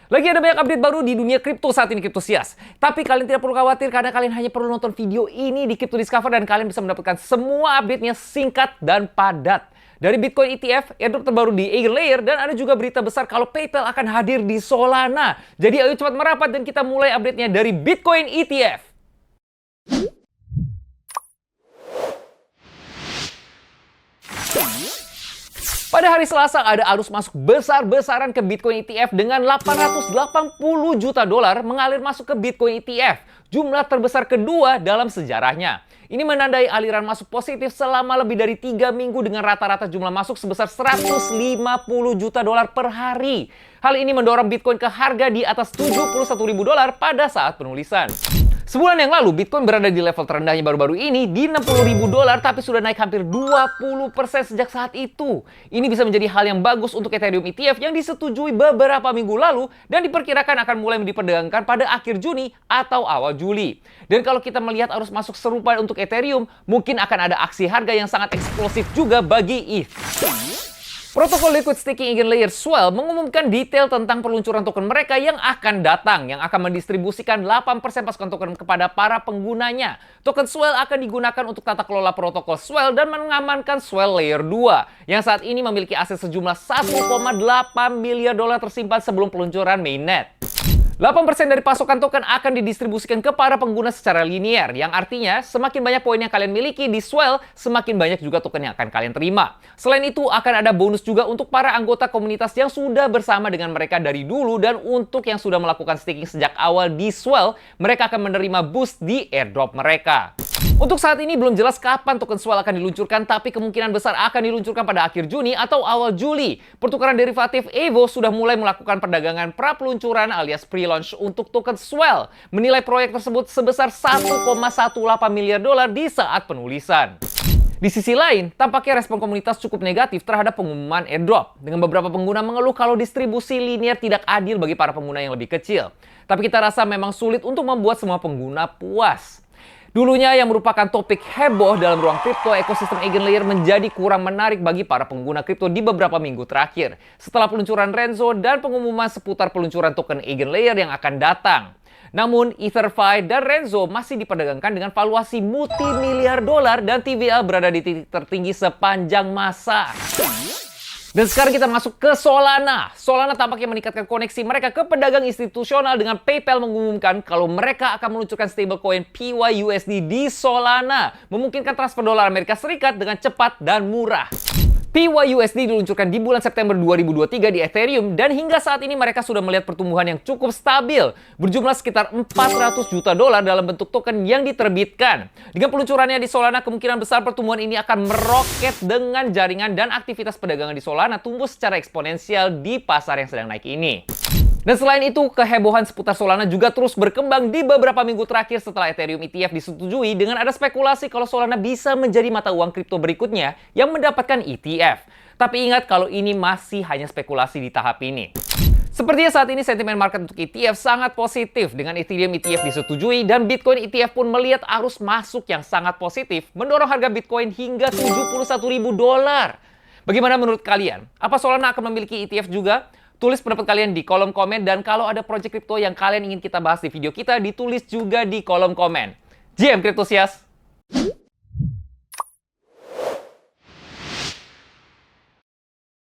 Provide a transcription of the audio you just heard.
Lagi ada banyak update baru di dunia kripto saat ini, Kriptosias. Tapi kalian tidak perlu khawatir karena kalian hanya perlu nonton video ini di Crypto Discover dan kalian bisa mendapatkan semua update-nya singkat dan padat. Dari Bitcoin ETF, airdrop terbaru di Eigenlayer, dan ada juga berita besar kalau PayPal akan hadir di Solana. Jadi ayo cepat merapat dan kita mulai update-nya dari Bitcoin ETF. Pada hari Selasa ada arus masuk besar-besaran ke Bitcoin ETF dengan 880 juta dolar mengalir masuk ke Bitcoin ETF, jumlah terbesar kedua dalam sejarahnya. Ini menandai aliran masuk positif selama lebih dari 3 minggu dengan rata-rata jumlah masuk sebesar 150 juta dolar per hari. Hal ini mendorong Bitcoin ke harga di atas 71.000 dolar pada saat penulisan. Sebulan yang lalu, Bitcoin berada di level terendahnya baru-baru ini di 60.000 dolar, tapi sudah naik hampir 20% sejak saat itu. Ini bisa menjadi hal yang bagus untuk Ethereum ETF yang disetujui beberapa minggu lalu dan diperkirakan akan mulai diperdagangkan pada akhir Juni atau awal Juli. Dan kalau kita melihat arus masuk serupa untuk Ethereum, mungkin akan ada aksi harga yang sangat eksplosif juga bagi ETH. Protokol Liquid Staking Eigenlayer Swell mengumumkan detail tentang peluncuran token mereka yang akan datang, yang akan mendistribusikan 8% pasukan token kepada para penggunanya. Token Swell akan digunakan untuk tata kelola protokol Swell dan mengamankan Swell Layer 2, yang saat ini memiliki aset sejumlah 1,8 miliar dolar tersimpan sebelum peluncuran mainnet. 8% dari pasokan token akan didistribusikan ke para pengguna secara linear, yang artinya semakin banyak poin yang kalian miliki di Swell, semakin banyak juga token yang akan kalian terima. Selain itu, akan ada bonus juga untuk para anggota komunitas yang sudah bersama dengan mereka dari dulu, dan untuk yang sudah melakukan staking sejak awal di Swell, mereka akan menerima boost di airdrop mereka. Untuk saat ini belum jelas kapan token Swell akan diluncurkan, tapi kemungkinan besar akan diluncurkan pada akhir Juni atau awal Juli. Pertukaran derivatif Evo sudah mulai melakukan perdagangan pra-peluncuran alias pre-launch untuk token Swell, menilai proyek tersebut sebesar 1,18 miliar dolar di saat penulisan. Di sisi lain, tampaknya respon komunitas cukup negatif terhadap pengumuman airdrop, dengan beberapa pengguna mengeluh kalau distribusi linear tidak adil bagi para pengguna yang lebih kecil. Tapi kita rasa memang sulit untuk membuat semua pengguna puas. Dulunya yang merupakan topik heboh dalam ruang kripto, ekosistem Eigenlayer menjadi kurang menarik bagi para pengguna kripto di beberapa minggu terakhir, setelah peluncuran Renzo dan pengumuman seputar peluncuran token Eigenlayer yang akan datang. Namun, EtherFi dan Renzo masih diperdagangkan dengan valuasi multi-miliar dolar dan TVL berada di titik tertinggi sepanjang masa. Dan sekarang kita masuk ke Solana. Solana tampaknya meningkatkan koneksi mereka ke pedagang institusional dengan PayPal mengumumkan kalau mereka akan meluncurkan stablecoin PYUSD di Solana, memungkinkan transfer dolar Amerika Serikat dengan cepat dan murah. PYUSD diluncurkan di bulan September 2023 di Ethereum, dan hingga saat ini mereka sudah melihat pertumbuhan yang cukup stabil, berjumlah sekitar 400 juta dolar dalam bentuk token yang diterbitkan. Dengan peluncurannya di Solana, kemungkinan besar pertumbuhan ini akan meroket dengan jaringan dan aktivitas perdagangan di Solana tumbuh secara eksponensial di pasar yang sedang naik ini. Dan selain itu, kehebohan seputar Solana juga terus berkembang di beberapa minggu terakhir setelah Ethereum ETF disetujui, dengan ada spekulasi kalau Solana bisa menjadi mata uang kripto berikutnya yang mendapatkan ETF. Tapi ingat kalau ini masih hanya spekulasi di tahap ini. Sepertinya saat ini sentimen market untuk ETF sangat positif, dengan Ethereum ETF disetujui dan Bitcoin ETF pun melihat arus masuk yang sangat positif, mendorong harga Bitcoin hingga 71.000 dolar. Bagaimana menurut kalian? Apa Solana akan memiliki ETF juga? Tulis pendapat kalian di kolom komen, dan kalau ada proyek kripto yang kalian ingin kita bahas di video kita, ditulis juga di kolom komen. JM Kriptosias!